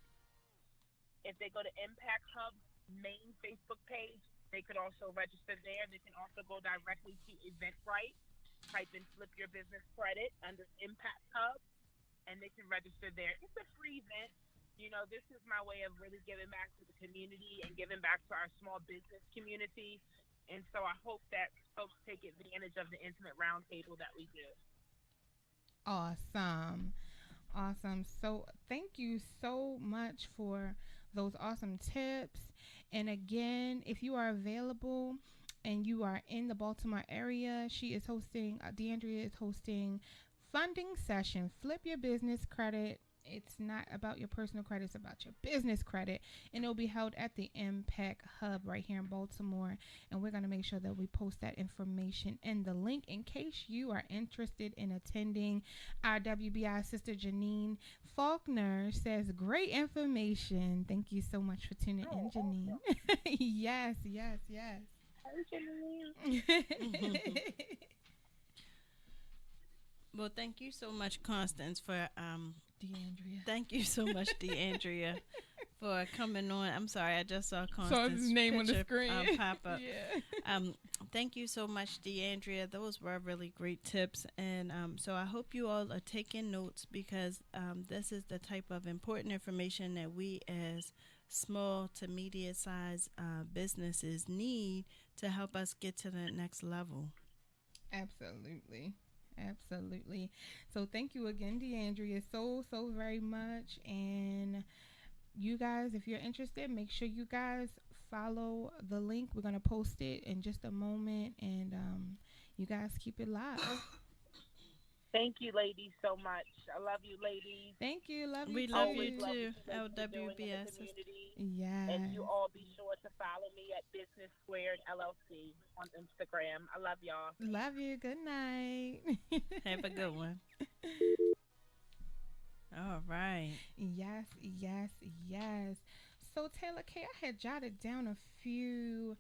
If they go to Impact Hub's main Facebook page, they could also register there. They can also go directly to Eventbrite, type in Flip Your Business Credit under Impact Hub, and they can register there. It's a free event. You know, this is my way of really giving back to the community and giving back to our small business community. And so I hope that folks take advantage of the intimate roundtable that we do. Awesome. Awesome. So thank you so much for those awesome tips. And again, if you are available and you are in the Baltimore area, she is hosting, DeAndrea is hosting funding session, Flip Your Business Credit. It's not about your personal credit, it's about your business credit. And it'll be held at the Impact Hub right here in Baltimore. And we're going to make sure that we post that information in the link in case you are interested in attending. Our WBI sister Janine Faulkner says, great information. Thank you so much for tuning in, Janine. Yes, yes, yes. Hi, Janine. Well, thank you so much, Constance, for DeAndrea. Thank you so much, DeAndrea, for coming on. I'm sorry, I just saw Constance's his name picture, on the screen. pop up. Yeah. Thank you so much, DeAndrea. Those were really great tips, and so I hope you all are taking notes because this is the type of important information that we as small to medium-sized businesses need to help us get to the next level. Absolutely. Absolutely. So thank you again, DeAndrea, so very much. And you guys, if you're interested, make sure you guys follow the link. We're going to post it in just a moment, and you guys keep it live. Thank you, ladies, so much. I love you, ladies. Thank you. Love you. We too. love you Love too, what you're doing in the LWBS. community. Yes. And you all be sure to follow me at Business Squared LLC on Instagram. I love y'all. Love you. Good night. Have a good one. All right. Yes, yes, yes. So Taylor K, I had jotted down a few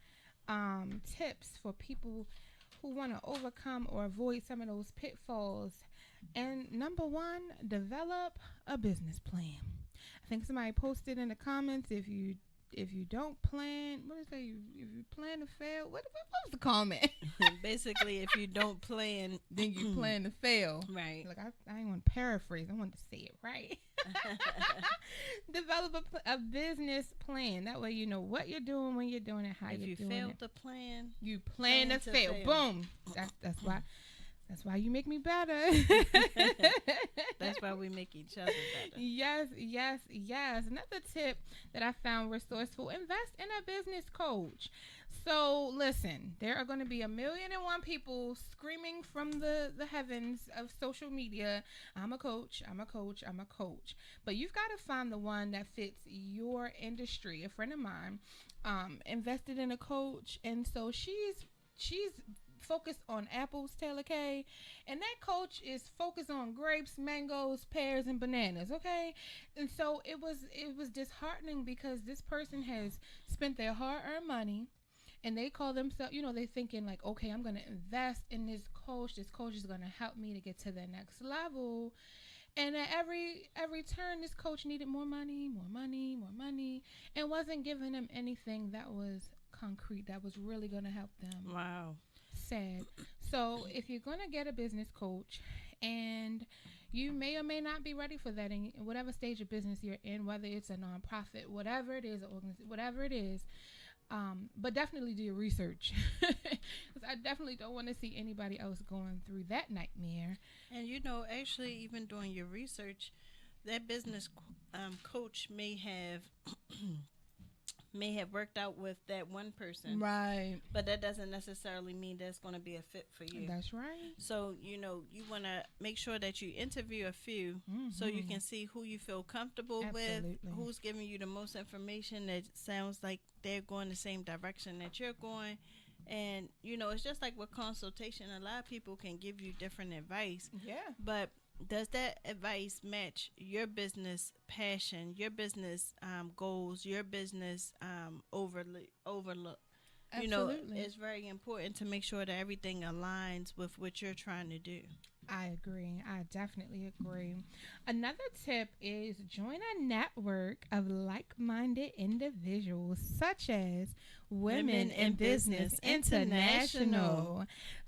tips for people who want to overcome or avoid some of those pitfalls. And number one, develop a business plan. I think somebody posted in the comments, if you don't plan, what is that? If you plan to fail, what was the comment? Basically, if you don't plan, then you plan to fail. Right. Like I didn't want to paraphrase. I want to say it right. Develop a business plan. That way you know what you're doing, when you're doing it, how you're doing it. If you fail to plan, you plan to fail. Boom. That's why you make me better. That's why we make each other better. Yes, yes, yes. Another tip that I found resourceful, invest in a business coach. So listen, there are going to be 1,000,001 people screaming from the heavens of social media, I'm a coach, I'm a coach, I'm a coach. But you've got to find the one that fits your industry. A friend of mine invested in a coach, and so she's focused on apples, Taylor K, and that coach is focused on grapes, mangoes, pears, and bananas. Okay, and so it was disheartening because this person has spent their hard-earned money, and they call themselves, they thinking like, okay, I'm gonna invest in this coach. This coach is gonna help me to get to the next level. And at every turn, this coach needed more money, and wasn't giving them anything that was concrete, that was really gonna help them. Wow. Sad. So if you're going to get a business coach, and you may or may not be ready for that in whatever stage of business you're in, whether it's a nonprofit, whatever it is, whatever it is, but definitely do your research, because I definitely don't want to see anybody else going through that nightmare. And actually, even doing your research, that business coach may have worked out with that one person, right? But that doesn't necessarily mean that's going to be a fit for you. That's right. So you want to make sure that you interview a few, so you can see who you feel comfortable with, who's giving you the most information that sounds like they're going the same direction that you're going, And, you know, it's just like with consultation. A lot of people can give you different advice. Yeah. But does that advice match your business passion, your business goals, your business overlook? You know, Absolutely. it's very important to make sure that everything aligns with what you're trying to do. I agree. I definitely agree. Another tip is join a network of like-minded individuals such as Women in Business International.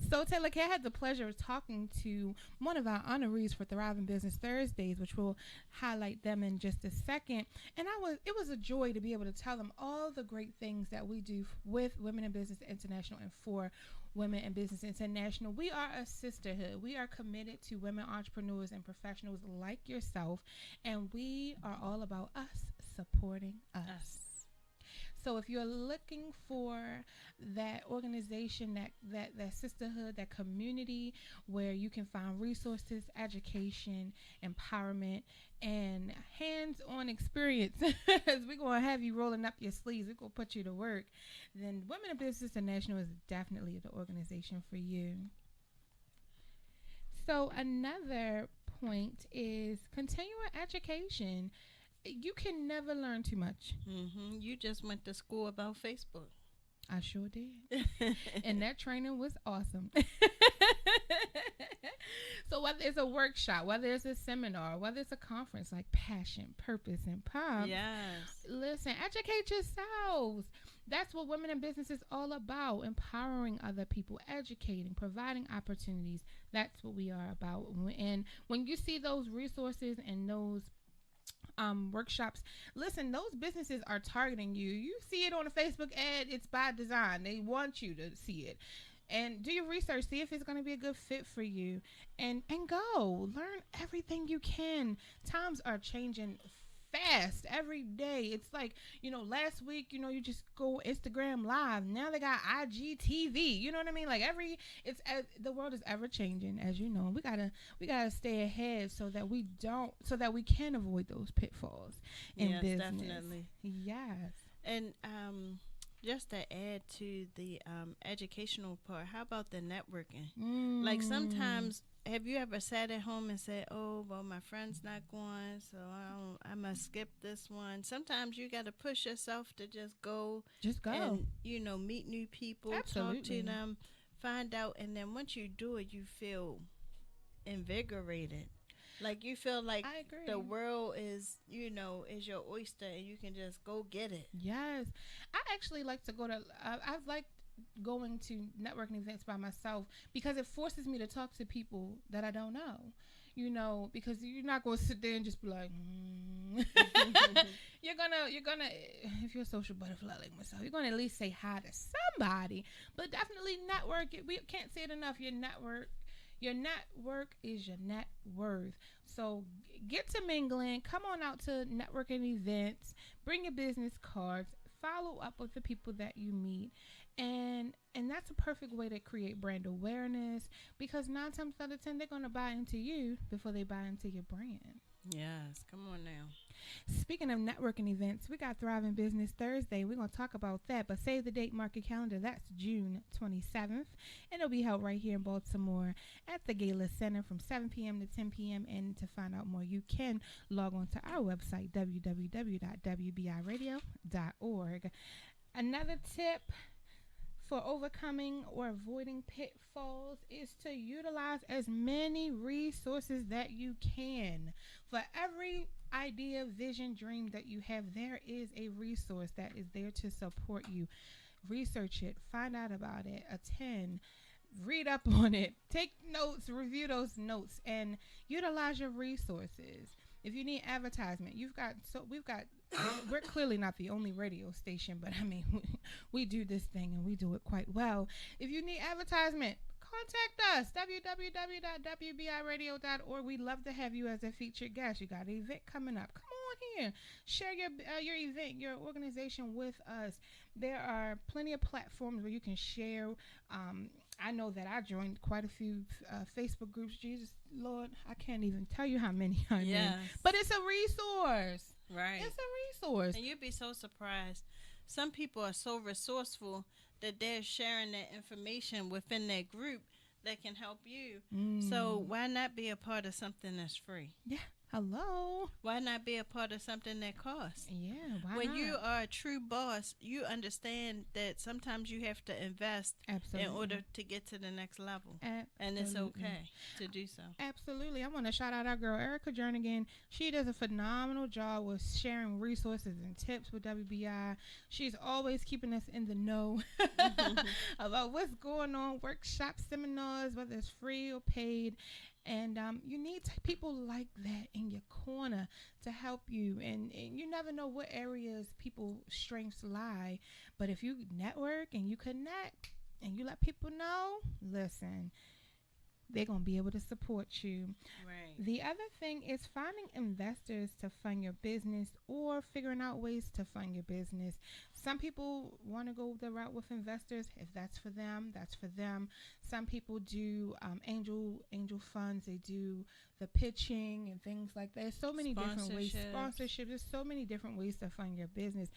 So Taylor K, I had the pleasure of talking to one of our honorees for Thriving Business Thursdays, which we'll highlight them in just a second. And it was a joy to be able to tell them all the great things that we do with Women in Business International and for Women in Business International. We are a sisterhood. We are committed to women entrepreneurs and professionals like yourself, and we are all about us supporting us. So if you're looking for that organization, that sisterhood, that community where you can find resources, education, empowerment, and hands-on experience, as we're going to have you rolling up your sleeves, we're going to put you to work, then Women in Business International is definitely the organization for you. So another point is continuing education. You can never learn too much. Mm-hmm. You just went to school about Facebook. I sure did. And that training was awesome. So whether it's a workshop, whether it's a seminar, whether it's a conference like Passion, Purpose, and Pop. Yes. Listen, educate yourselves. That's what Women in Business is all about. Empowering other people, educating, providing opportunities. That's what we are about. And when you see those resources and those workshops, listen, those businesses are targeting you. You see it on a Facebook ad, it's by design. They want you to see it. And do your research, see if it's going to be a good fit for you, and go learn everything you can. Times are changing fast every day. It's like, last week, you just go Instagram live. Now they got IGTV. You know what I mean? Like the world is ever changing, as you know. We gotta stay ahead so that we can avoid those pitfalls in business. Definitely. Yes. And just to add to the educational part, how about the networking? Like sometimes, have you ever sat at home and said, "Oh, well, my friend's not going, so I must skip this one"? Sometimes you got to push yourself to just go, and meet new people, Absolutely. talk to them, find out, and then once you do it, you feel invigorated. Like you feel like the world is your oyster, and you can just go get it. Yes, I actually like to go to. I've liked going to networking events by myself because it forces me to talk to people that I don't know. Because you're not going to sit there and just be like, you're gonna, if you're a social butterfly like myself, you're gonna at least say hi to somebody. But definitely network. We can't say it enough. Your network is your net worth. So get to mingling. Come on out to networking events. Bring your business cards. Follow up with the people that you meet. And that's a perfect way to create brand awareness, because 9 times out of 10 they're going to buy into you before they buy into your brand. Yes, come on now. Speaking of networking events, we got Thriving Business Thursday. We're going to talk about that, but save the date, mark your calendar. That's June 27th, and it'll be held right here in Baltimore at the Gala Center from 7 p.m. to 10 p.m. And to find out more, you can log on to our website, www.wbiradio.org. Another tip for overcoming or avoiding pitfalls is to utilize as many resources that you can. For every idea, vision, dream that you have, there is a resource that is there to support you. Research it, find out about it, attend, read up on it, take notes, review those notes, and utilize your resources. If you need advertisement, we're clearly not the only radio station, but I mean, we do this thing and we do it quite well. If you need advertisement, contact us, www.wbiradio.org. We'd love to have you as a featured guest. You got an event coming up. Come on here. Share your event, your organization with us. There are plenty of platforms where you can share. I know that I joined quite a few Facebook groups. Jesus, Lord, I can't even tell you how many I'm in. But it's a resource. Right. It's a resource. And you'd be so surprised. Some people are so resourceful that they're sharing that information within their group that can help you. So why not be a part of something that's free? Yeah. Hello. Why not be a part of something that costs? Yeah. Why When not? you are a true boss, you understand that sometimes you have to invest Absolutely. in order to get to the next level. Absolutely. And it's okay to do so. Absolutely. I want to shout out our girl, Erica Jernigan. She does a phenomenal job with sharing resources and tips with WBI. She's always keeping us in the know about what's going on, workshops, seminars, whether it's free or paid. And you need people like that in your corner to help you. And you never know what areas people's strengths lie. But if you network and you connect and you let people know, listen, they're going to be able to support you. Right. The other thing is finding investors to fund your business or figuring out ways to fund your business. Some people want to go the route with investors. If that's for them, that's for them. Some people do angel funds. They do the pitching and things like that. There's so many different ways. Sponsorship. There's so many different ways to fund your business.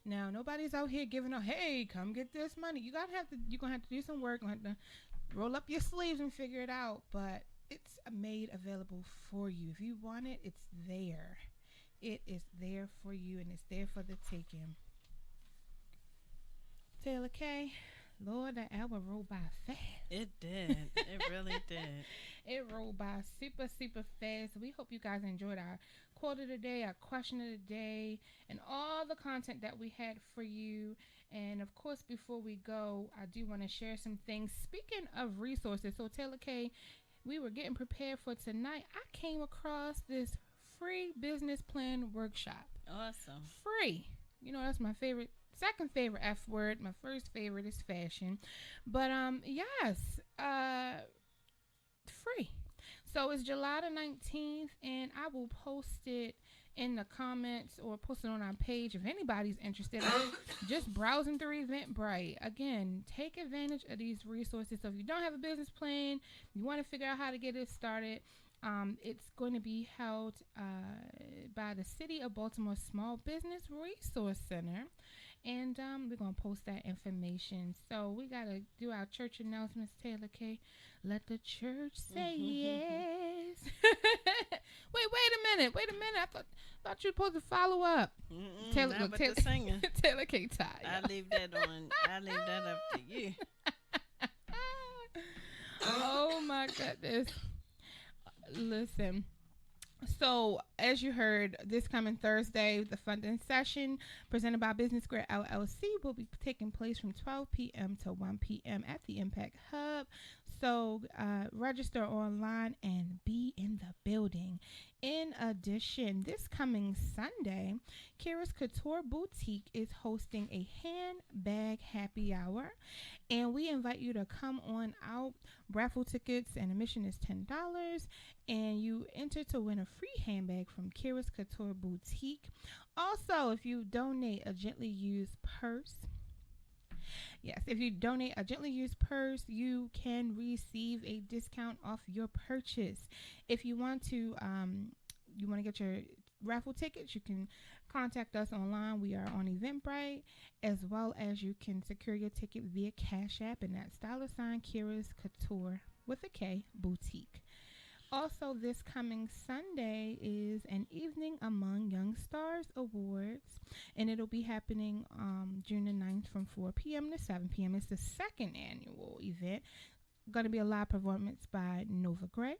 Now, nobody's out here giving up, hey, come get this money. You're going to have to do some work. You're going to have to roll up your sleeves and figure it out. But it's made available for you. If you want it, it's there. It is there for you, and it's there for the taking. Taylor K, Lord, that hour rolled by fast. It did. It really did. It rolled by super, super fast. We hope you guys enjoyed our quote of the day, our question of the day, and all the content that we had for you. And of course, before we go, I do want to share some things. Speaking of resources, so Taylor K, we were getting prepared for tonight. I came across this free business plan workshop. Awesome. Free. You know, that's my second favorite F word. My first favorite is fashion. But yes, free. So it's July the 19th, and I will post it in the comments or post it on our page if anybody's interested. Just browsing through Eventbrite. Again, take advantage of these resources. So if you don't have a business plan, you want to figure out how to get it started, it's going to be held by the City of Baltimore Small Business Resource Center. And we're going to post that information. So we got to do our church announcements, Taylor K. Let the church say yes. Wait a minute. I thought you were supposed to follow up. Taylor, look, Taylor, singing. Taylor K. Tired. I leave that up to you. Oh, my goodness. Listen. So, as you heard, this coming Thursday, the funding session presented by Business Square LLC will be taking place from 12 p.m. to 1 p.m. at the Impact Hub. So, register online and be in the building. In addition, this coming Sunday, Kira's Couture Boutique is hosting a handbag happy hour, and we invite you to come on out. Raffle tickets and admission is $10, and you enter to win a free handbag from Kira's Couture Boutique. Also, if you donate a gently used purse, you can receive a discount off your purchase. If you want to get your raffle tickets, you can contact us online. We are on Eventbrite, as well as you can secure your ticket via Cash App, and that's $ Kira's Couture with a K Boutique. Also, this coming Sunday is an Evening Among Young Stars Awards, and it'll be happening June the 9th from 4 p.m. to 7 p.m. It's the second annual event. Going to be a live performance by Nova Gray,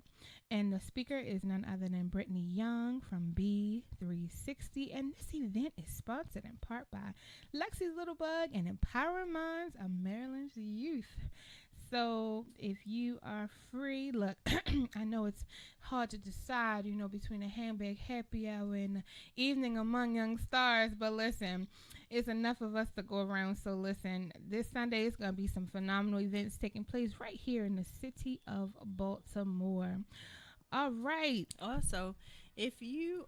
and the speaker is none other than Brittany Young from B360, and this event is sponsored in part by Lexi's Little Bug and Empowering Minds of Maryland's Youth. So if you are free, look, I know it's hard to decide, between a handbag happy hour and the Evening Among Young Stars, but listen, it's enough of us to go around. So listen, this Sunday is going to be some phenomenal events taking place right here in the city of Baltimore. All right. Also, if you,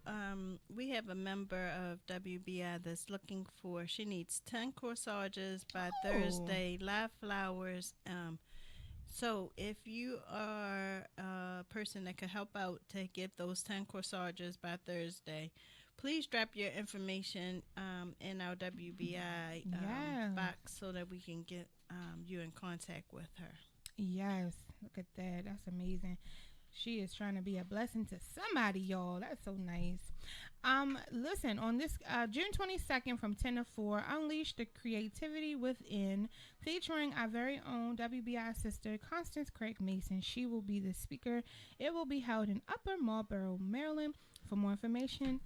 we have a member of WBI that's looking for, she needs 10 corsages by Thursday, live flowers. So if you are a person that could help out to get those 10 corsages by Thursday, please drop your information in our WBI box so that we can get you in contact with her. Yes, look at that. That's amazing. She is trying to be a blessing to somebody, y'all. That's so nice. Listen, on this June 22nd from 10 to 4, Unleash the Creativity Within, featuring our very own WBI sister, Constance Craig Mason. She will be the speaker. It will be held in Upper Marlboro, Maryland. For more information,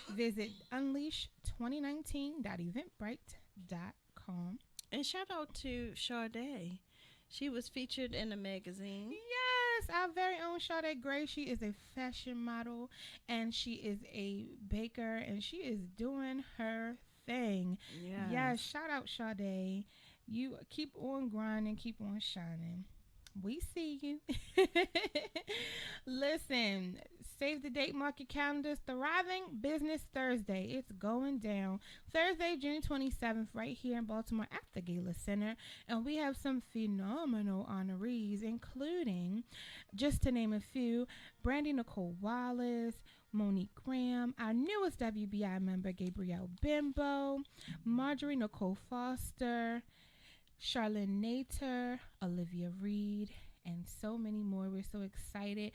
visit unleash2019.eventbrite.com. And shout out to Sade. She was featured in a magazine. Yes, our very own Sade Gray. She is a fashion model, and she is a baker, and she is doing her thing. Yes, shout out Sade. You keep on grinding, keep on shining. We see you. Listen, save the date, mark your calendars. Thriving Business Thursday. It's going down Thursday, June 27th, right here in Baltimore at the Gala Center. And we have some phenomenal honorees, including, just to name a few, Brandy Nicole Wallace, Monique Graham, our newest WBI member, Gabrielle Bimbo, Marjorie Nicole Foster, Charlene Nater, Olivia Reed, and so many more. We're so excited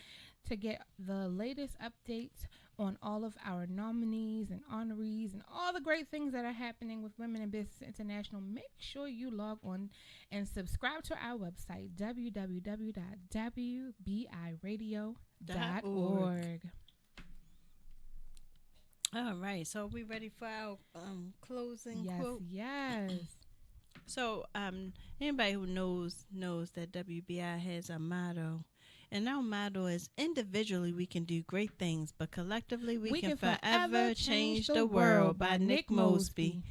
to get the latest updates on all of our nominees and honorees and all the great things that are happening with Women in Business International. Make sure you log on and subscribe to our website, www.wbiradio.org. All right, so are we ready for our closing quote? Yes. So, anybody who knows that WBI has a motto, and our motto is: individually we can do great things, but collectively we can forever change the world, by Nick Mosby.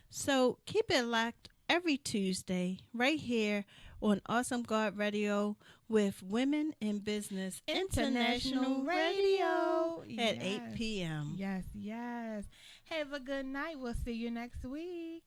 So keep it locked every Tuesday right here on Awesome God Radio with Women in Business International Radio at 8 p.m. Yes. Have a good night. We'll see you next week.